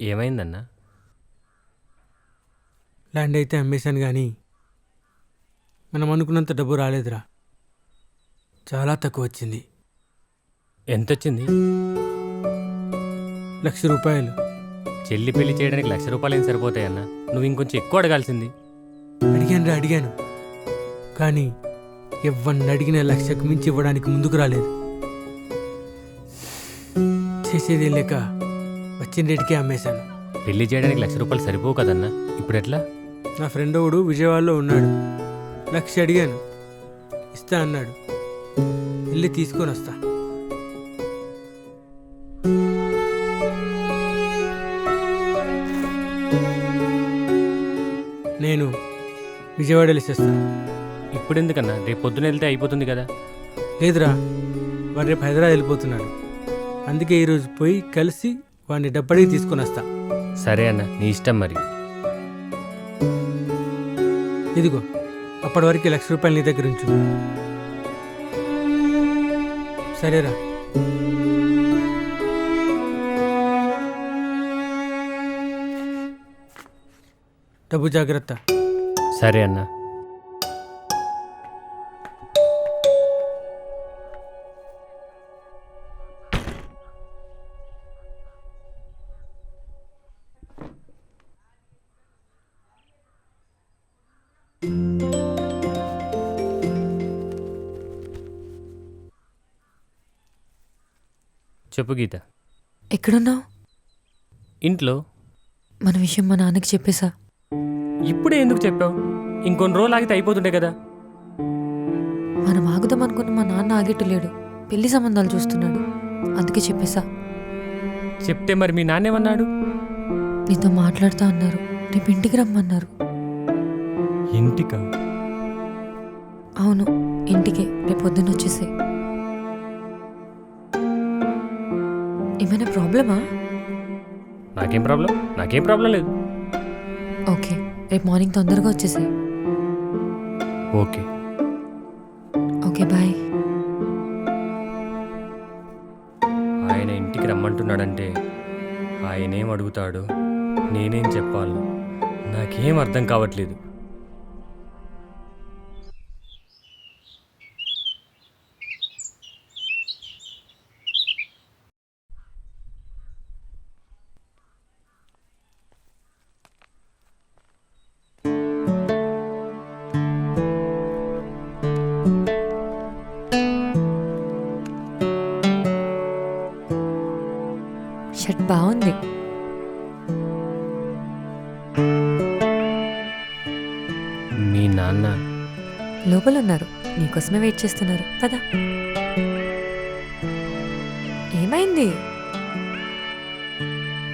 ఏమైందన్నా? ల్యాండ్ అయితే అమ్మేశాను కానీ మనం అనుకున్నంత డబ్బు రాలేదురా. చాలా తక్కువ వచ్చింది. ఎంతొచ్చింది? ₹1,00,000. చెల్లి పెళ్లి చేయడానికి ₹1,00,000 ఏం సరిపోతాయన్నా? నువ్వు ఇంకొంచెం ఎక్కువ అడగాల్సింది. అడిగాను కానీ ఎవరిని అడిగిన 1,00,000కు మించి ఇవ్వడానికి ముందుకు రాలేదు. చేసేది లేక వచ్చిన రేటుకే అమ్మేశాను. పెళ్లి చేయడానికి ₹1,00,000 సరిపోవు కదన్నా, ఇప్పుడు ఎట్లా? నా ఫ్రెండ్ ఒకడు విజయవాడలో ఉన్నాడు. 1,00,000 అడిగాను, ఇస్తా అన్నాడు. వెళ్ళి తీసుకొని వస్తా. నేను విజయవాడ వెళ్ళేసేస్తా. ఇప్పుడు ఎందుకన్నా? రేపు పొద్దున వెళ్తే అయిపోతుంది కదా. లేదురా, వాడు రేపు హైదరాబాద్ వెళ్ళిపోతున్నాడు. అందుకే ఈరోజు పోయి కలిసి వాడిని డబ్బడికి తీసుకొని వస్తా. సరే అన్న, నీ ఇష్టం మరి. ఇదిగో, అప్పటి వరకు ₹1,00,000 నీ దగ్గర ఉంచు. సరేరా. డబ్బు జాగ్రత్త. సరే అన్న. చెప్పు గీత. ఎక్కడున్నావు? ఇంట్లో. మన విషయం మా నాన్నకి చెప్పేశా. ఇప్పుడే ఎందుకు చెప్పావు? ఇంకొన్ని రోజులు ఆగితే అయిపోతుండే కదా. మనం ఆగుదాం అనుకున్న మా నాన్న ఆగేట్టు పెళ్లి సంబంధాలు చూస్తున్నాడు, అందుకే చెప్పేశా. చెప్తే మరి మీ నాన్నేమన్నాడు? నీతో మాట్లాడుతా అన్నారు, రేపు ఇంటికి రమ్మన్నారు. ఇంటికా? అవును, ఇంటికే. రేపు పొద్దున్న వచ్చేసే. ఏమైనా ప్రాబ్లమా? నాకేం ప్రాబ్లం లేదు. ఓకే, రేపు మార్నింగ్ తొందరగా వచ్చేసే. ఓకే. Okay, bye. ఆయన ఇంటికి రమ్మంటున్నాడంటే ఆయనేం అడుగుతాడు, నేనేం చెప్పాలి, నాకేం అర్థం కావట్లేదు. షర్ట్ బాగుంది. మీ నాన్న లోపల ఉన్నారు, నీకోసమే వెయిట్ చేస్తున్నారు. పద. ఏమైంది?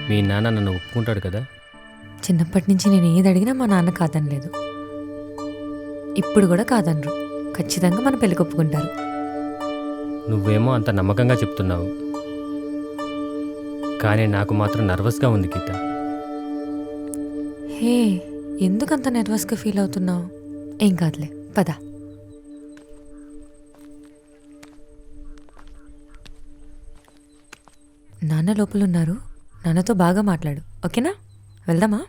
మీ నాన్న నన్ను ఒప్పుకుంటాడు కదా? చిన్నప్పటి నుంచి నేను ఏది అడిగినా మా నాన్న కాదనలేదు, ఇప్పుడు కూడా కాదనరు. ఖచ్చితంగా మన పెళ్ళికి ఒప్పుకుంటారు. నువ్వేమో అంత నమ్మకంగా చెప్తున్నావు, కానీ నాకు మాత్రం నర్వస్గా ఉంది గీత. హే, ఎందుకంత నర్వస్గా ఫీల్ అవుతున్నావు? ఏం కాదులే, పద. నాన్న లోపల ఉన్నారు, నాన్నతో బాగా మాట్లాడు, ఓకేనా? వెళ్దామా?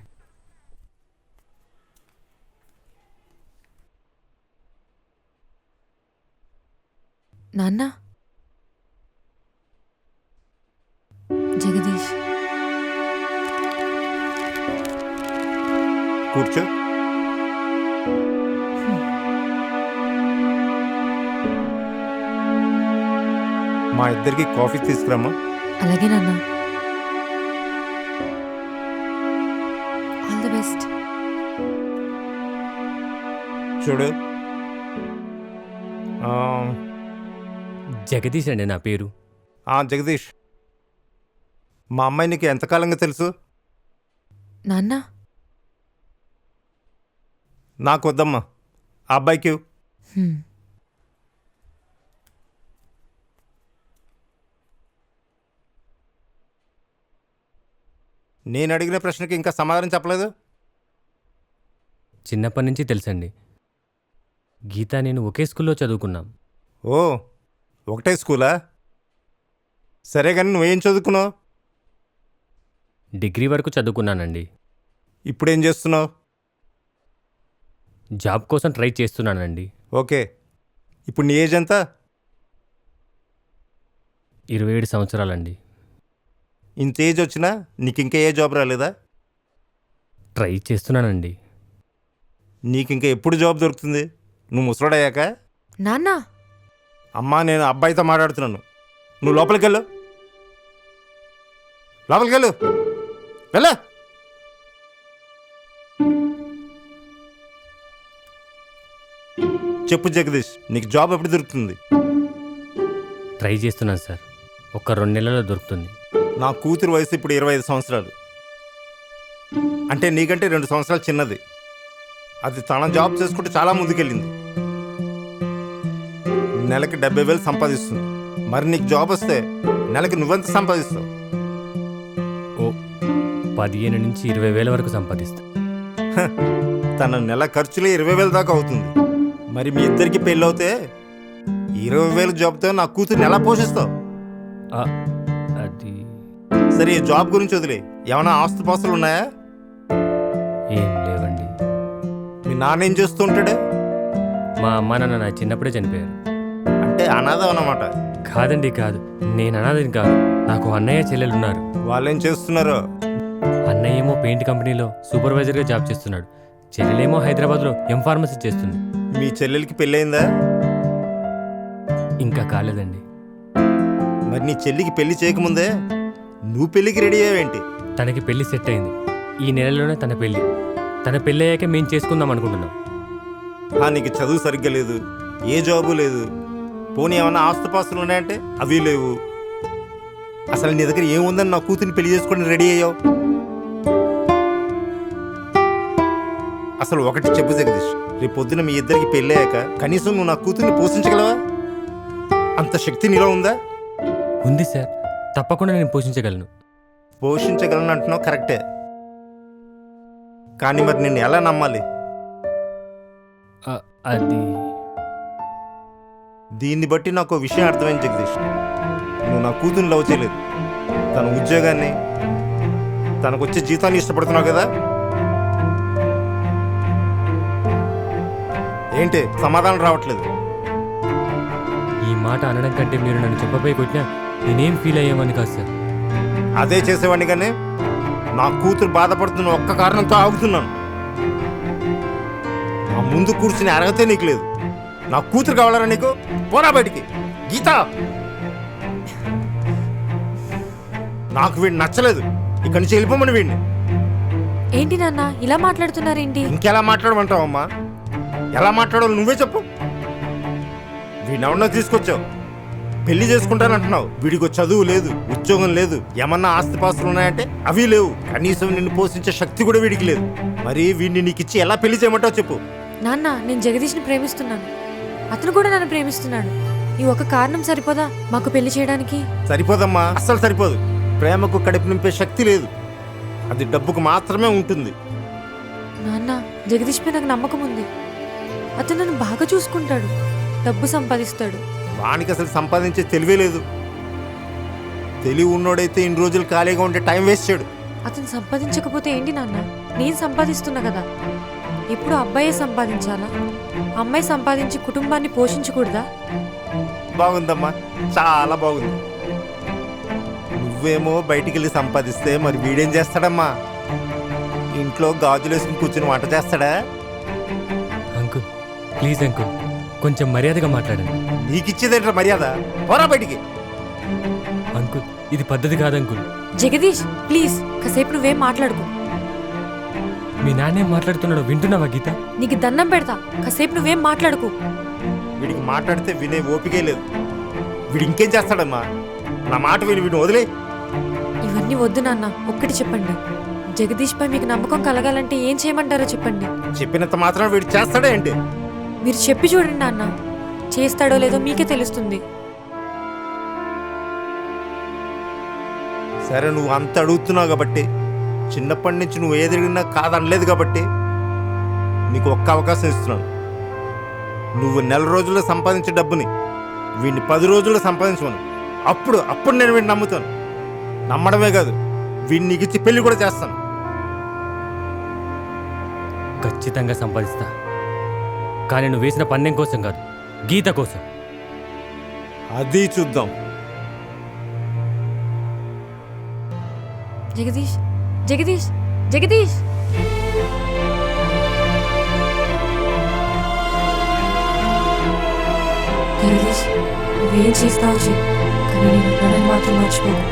నాన్న, జగదీష్. కూర్చో. మా ఇద్దరికి కాఫీ తీసుకురామ్మా. అలాగే నాన్న. All the best. చూడు, జగదీష్ అండి నా పేరు. జగదీష్, మా అమ్మాయి నీకు ఎంతకాలంగా తెలుసు? నాన్న, నాకు వద్దమ్మా, ఆ అబ్బాయికి. నేను అడిగిన ప్రశ్నకి ఇంకా సమాధానం చెప్పలేదు. చిన్నప్పటి నుంచి తెలుసండి. గీత నేను ఒకే స్కూల్లో చదువుకున్నాం. ఓ, ఒకటే స్కూలా? సరే కానీ నువ్వేం చదువుకున్నావు? డిగ్రీ వరకు చదువుకున్నానండి. ఇప్పుడేం చేస్తున్నావు? జాబ్ కోసం ట్రై చేస్తున్నానండి. ఓకే, ఇప్పుడు నీ ఏజ్ ఎంత? 27 సంవత్సరాలండి. ఇంత ఏజ్ వచ్చినా నీకు ఇంకా ఏ జాబ్ రాలేదా? ట్రై చేస్తున్నానండి. నీకు ఇంకా ఎప్పుడు జాబ్ దొరుకుతుంది? నువ్వు ముసలాడయ్యాక? నాన్న అమ్మా, నేను అబ్బాయితో మాట్లాడుతున్నాను. నువ్వు లోపలికి వెళ్ళు, లోపలికి వెళ్ళు, వెళ్ళా. చెప్పు జగదీష్, నీకు జాబ్ ఎప్పుడు దొరుకుతుంది? ట్రై చేస్తున్నాను సార్. ఒక 2 నెలల్లో దొరుకుతుంది. నా కూతురు వయసు ఇప్పుడు 25 సంవత్సరాలు. అంటే నీకంటే 2 సంవత్సరాలు చిన్నది. అది తన జాబ్ చేసుకుంటూ చాలా ముందుకెళ్ళింది. నెలకి 70,000 సంపాదిస్తుంది. మరి నీకు జాబ్ వస్తే నెలకి నువ్వెంత సంపాదిస్తావు? ఓ 15 నుంచి 20,000 వరకు సంపాదిస్తా. తన నెల ఖర్చులే 20,000 దాకా అవుతుంది. మరి మీ ఇద్దరికి పెళ్ళి అవుతే 20,000 జాబ్తో నా కూతుర్ని ఎలా పోషిస్తావు? ఆ, అది సరే, ఈ జాబ్ గురించి వదిలే. ఏమైనా ఆస్తుపాస్తులు ఉన్నాయా? ఏం లేవండి. మీ నాన్న ఏం చేస్తూ ఉంటాడు? మా అమ్మ నాన్న నా చిన్నప్పుడే చనిపోయారు. అంటే అనాథ అన్నమాట. కాదండి, కాదు. నేను అనాథని కాదు. నాకు అన్నయ్య చెల్లెలు ఉన్నారు. వాళ్ళేం చేస్తున్నారో? అన్నయ్య ఏమో పెయింట్ కంపెనీలో సూపర్వైజర్గా జాబ్ చేస్తున్నాడు. చెల్లెలేమో హైదరాబాద్లో ఫార్మసీ చేస్తుంది. మీ చెల్లెలకి పెళ్ళయిందా? ఇంకా కాలేదండి. మరి నీ చెల్లికి పెళ్లి చేయకముందే నువ్వు పెళ్లికి రెడీ అయ్యావేంటి? తనకి పెళ్లి సెట్ అయింది. ఈ నెలలోనే తన పెళ్లి. తన పెళ్ళి అయ్యాక మేము చేసుకుందాం అనుకుంటున్నాం. నీకు చదువు సరిగ్గా లేదు, ఏ జాబు లేదు, పోనీ ఏమన్నా ఆస్తుపాస్తులు ఉన్నాయంటే అవి లేవు. అసలు నీ దగ్గర ఏముందని నా కూతుర్ని పెళ్లి చేసుకొని రెడీ అయ్యావు? అసలు ఒకటి చెప్పు జగదీష్, రేపు పొద్దున మీ ఇద్దరికి పెళ్ళి అయ్యాక కనీసం నువ్వు నా కూతుర్ని పోషించగలవా? అంత శక్తి నీలో ఉందా? ఉంది సార్, తప్పకుండా నేను పోషించగలను. పోషించగలను అంటున్నావు, కరెక్టే. కానీ మరి నిన్ను ఎలా నమ్మాలి? అది దీన్ని బట్టి నాకు ఓ విషయం అర్థమైంది జగదీష్. నువ్వు నా కూతుర్ని లవ్ చేయలేదు, తన ఉద్యోగాన్ని, తనకొచ్చే జీతాన్ని ఇష్టపడుతున్నావు కదా? ఏంటి సమాధానం రావట్లేదు? ఈ మాట అనడం కంటే మీరు నన్ను చెప్పబోయి కొట్టినా నేనేం ఫీల్ అయ్యామని కాదు సార్. అదే చేసేవాడిని, కానీ నా కూతురు బాధపడుతున్న ఒక్క కారణంతో ఆగుతున్నాను. ఆ ముందు కూర్చుని అర్హతే నీకు లేదు. నా కూతురు కావాలరా నీకు? పోరా బయటికి. గీత, నాకు వీడిని నచ్చలేదు. ఇక్కడి నుంచి వెళ్ళిపోమని వీడిని. ఏంటి నాన్న ఇలా మాట్లాడుతున్నారేంటి? ఇంకెలా మాట్లాడమంటావమ్మా? ఎలా మాట్లాడాలో నువ్వే చెప్పు. వీడిని ఎవరన్నా తీసుకొచ్చావు, పెళ్లి చేసుకుంటానంటున్నావు. వీడికి చదువు లేదు, ఉద్యోగం లేదు, ఏమన్నా ఆస్తిపాస్తులు ఉన్నాయంటే అవి లేవు. కనీసం నిన్ను పోషించే శక్తి కూడా వీడికి లేదు. మరి వీడిని నీకు ఇచ్చి ఎలా పెళ్లి చేయమంటావు చెప్పు. నాన్న, నేను జగదీష్ని ప్రేమిస్తున్నాను. అతను కూడా నన్ను ప్రేమిస్తున్నాడు. ఈ ఒక కారణం సరిపోదా మాకు పెళ్లి చేయడానికి? సరిపోదమ్మా, అస్సలు సరిపోదు. ప్రేమకు కడుపు నింపే శక్తి లేదు, అది డబ్బుకు మాత్రమే ఉంటుంది. నాన్న, జగదీష్పై నాకు నమ్మకం ఉంది. అతను నన్ను బాగా చూసుకుంటాడు, డబ్బు సంపాదిస్తాడు. వానికి అసలు సంపాదించే తెలివే లేదు. తెలివి ఉన్నోడైతే ఇన్ని రోజులు ఖాళీగా ఉంటే టైం వేస్ట్ చేయడు. అతను సంపాదించకపోతే ఏంటి నాన్న? నేను సంపాదిస్తున్నా కదా. ఇప్పుడు అబ్బాయే సంపాదించాలా? అమ్మాయి సంపాదించి కుటుంబాన్ని పోషించకూడదా? బాగుందమ్మా, చాలా బాగుంది. నువ్వేమో బయటికి వెళ్ళి సంపాదిస్తే మరి వీడేం చేస్తాడమ్మా? ఇంట్లో గాజులు వేసుకుని కూర్చుని వంట చేస్తాడా? అంకుల్ ప్లీజ్ అంకుల్, కొంచెం మర్యాదగా మాట్లాడండి. నీకిచ్చేదేంట్రా మర్యాద? పోరా బయటికి. అంకుల్, ఇది పద్ధతి కాదు అంకుల్. జగదీష్ ప్లీజ్, కాసేపు నువ్వేం మాట్లాడుకో. మీ నాన్నేం మాట్లాడుతున్నాడో వింటున్నావా గీత? నీకు దండం పెడతా, కాసేపు నువ్వేం మాట్లాడుకో. వీడికి మాట్లాడితే వినే ఓపికే లేదు. వీడు ఇంకేం చేస్తాడమ్మా? నా మాట విని వీడిని వదిలే. ఇవన్నీ వద్దు నాన్న, ఒక్కటి చెప్పండి. జగదీష్ పై మీకు నమ్మకం కలగాలంటే ఏం చేయమంటారో చెప్పండి. చెప్పినంత మాత్రం వీడు చేస్తాడా ఏంటి? మీరు చెప్పి చూడండి నాన్న, చేస్తాడో లేదో మీకే తెలుస్తుంది. సరే, నువ్వు అంత అడుగుతున్నావు కాబట్టి, చిన్నప్పటి నుంచి నువ్వు ఏది అడిగినా కాదనలేదు కాబట్టి నీకు ఒక్క అవకాశం ఇస్తున్నాను. నువ్వు 1 రోజుల్లో సంపాదించే డబ్బుని వీడిని 10 రోజుల్లో సంపాదించమను. అప్పుడు నేను వీడిని నమ్ముతాను. నమ్మడమే కాదు, వీడిని నీకు ఇచ్చి పెళ్లి కూడా చేస్తాను. ఖచ్చితంగా సంపాదిస్తా, కానీ నువ్వు వేసిన పందెం కోసం కాదు, గీత కోసం. అది చూద్దాం. జగదీష్, జగదీష్, జగదీష్. జగదీష్, నువ్వేం చేస్తావు చెయ్యి, కానీ నేను ఉన్నానని మాత్రం మర్చిపోను.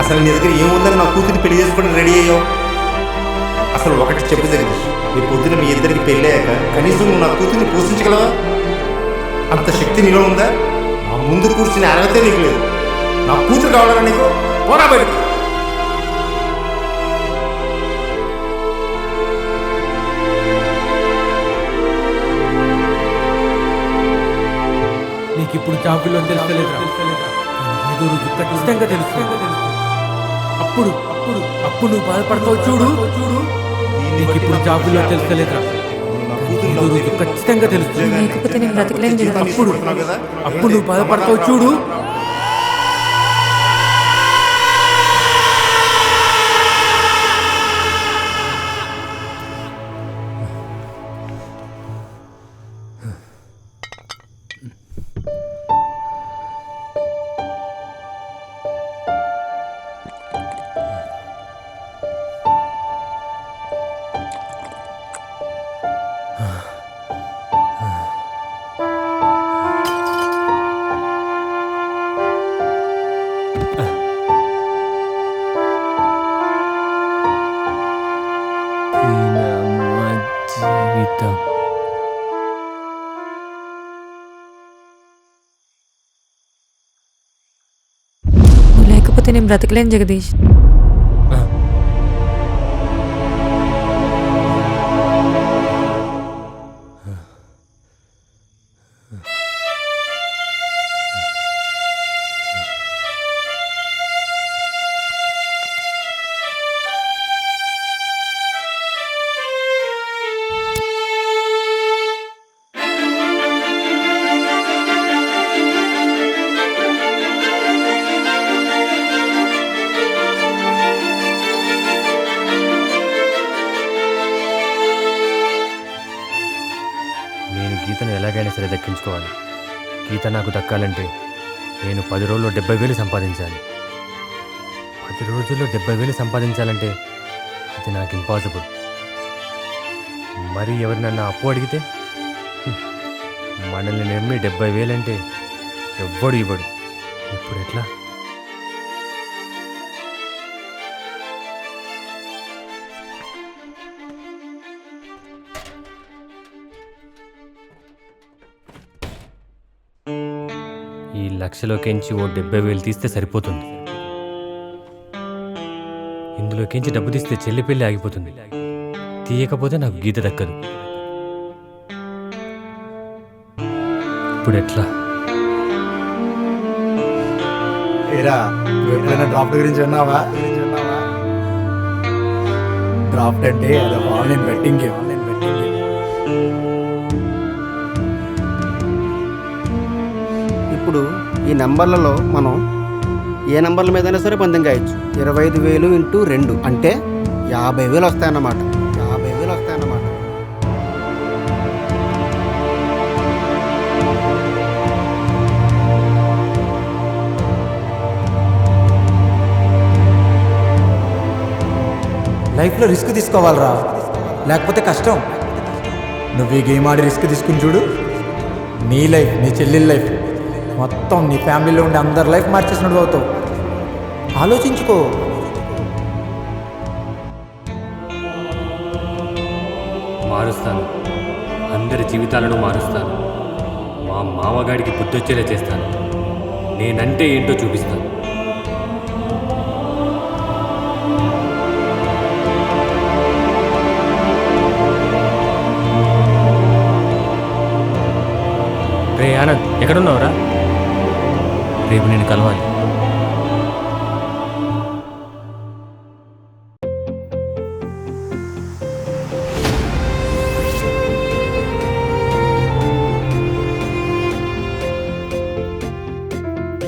అసలు నీ దగ్గర ఏముందని నా కూతురిని పెళ్లి చేసుకుని రెడీ అయ్యావు? అసలు ఒకటి చెప్పు జగదీష్, నీ పొద్దున మీ ఇద్దరికి పెళ్ళాక కనీసం నువ్వు నా కూతురిని పోషించగలవా? అంత శక్తి నీలో ఉందా? నా ముందు కూర్చుని అర్హతే నీకు లేదు. నా కూతురు కావాలన్నా నీకు పోరా బయటకు. నీకు ఇప్పుడు జాబులో తెలుస్తలేదురా, ఏదో రోజు ఖచ్చితంగా తెలుస్తుంది. అప్పుడు అప్పుడు అప్పుడు నువ్వు బాధపడతావు చూడు. నీకు ఇప్పుడు జాబులో తెలుస్తలేదురా, ఏదో రోజు ఖచ్చితంగా తెలుస్తుంది. లేకపోతే నేను బ్రతకలేను జగదీష్. అప్పుడు అప్పుడు నువ్వు బాధపడతావు చూడు. జీవితం నువ్వు లేకపోతే నేను బ్రతకలేను జగదీష్. నేను గీతను ఎలాగైనా సరే దక్కించుకోవాలి. గీత నాకు దక్కాలంటే నేను 10 రోజుల్లో 70,000 సంపాదించాలి. 10 రోజుల్లో 70,000 సంపాదించాలంటే అది నాకు ఇంపాసిబుల్. మరి ఎవరినన్నా అప్పు అడిగితే మనల్ని నమ్మి 70,000 అంటే ఎవ్వడు ఇవ్వడు. ఇప్పుడు ఎట్లా? ఈ లక్షలోకించి ఓ 70,000 తీస్తే సరిపోతుంది. ఇందులోకించి డబ్బు తీస్తే చెల్లి పెళ్ళి ఆగిపోతుంది. తీయకపోతే నాకు గీత దక్కదు. ఇప్పుడు ఎట్లా? ఏరా ఎప్పుడైనా డ్రాఫ్ట్ గురించి విన్నావా? డ్రాఫ్ట్ అంటే అది ఆన్లైన్ బెట్టింగ్ గేమ్. ఇప్పుడు ఈ నెంబర్లలో మనం ఏ నెంబర్ల మీదైనా సరే పందెం కాయచ్చు. 25,000 ఇంటూ 2 అంటే 50,000 వస్తాయన్నమాట. 50,000 వస్తాయన్నమాట. లైఫ్లో రిస్క్ తీసుకోవాలరా, లేకపోతే కష్టం. నువ్వు ఈ గేమ్ ఆడి రిస్క్ తీసుకుని చూడు, నీ లైఫ్, నీ చెల్లెల లైఫ్, మొత్తం నీ ఫ్యామిలీలో ఉండే అందరి లైఫ్ మార్చేసినట్టు అవుతావు. ఆలోచించుకో. మారుస్తాను, అందరి జీవితాలను మారుస్తాను. మా మామగాడికి బుద్ధొచ్చేలా చేస్తాను. నేనంటే ఏంటో చూపిస్తాను. రే ఆనంద్, ఎక్కడున్నావురా? రేపు నేను కలవాలి.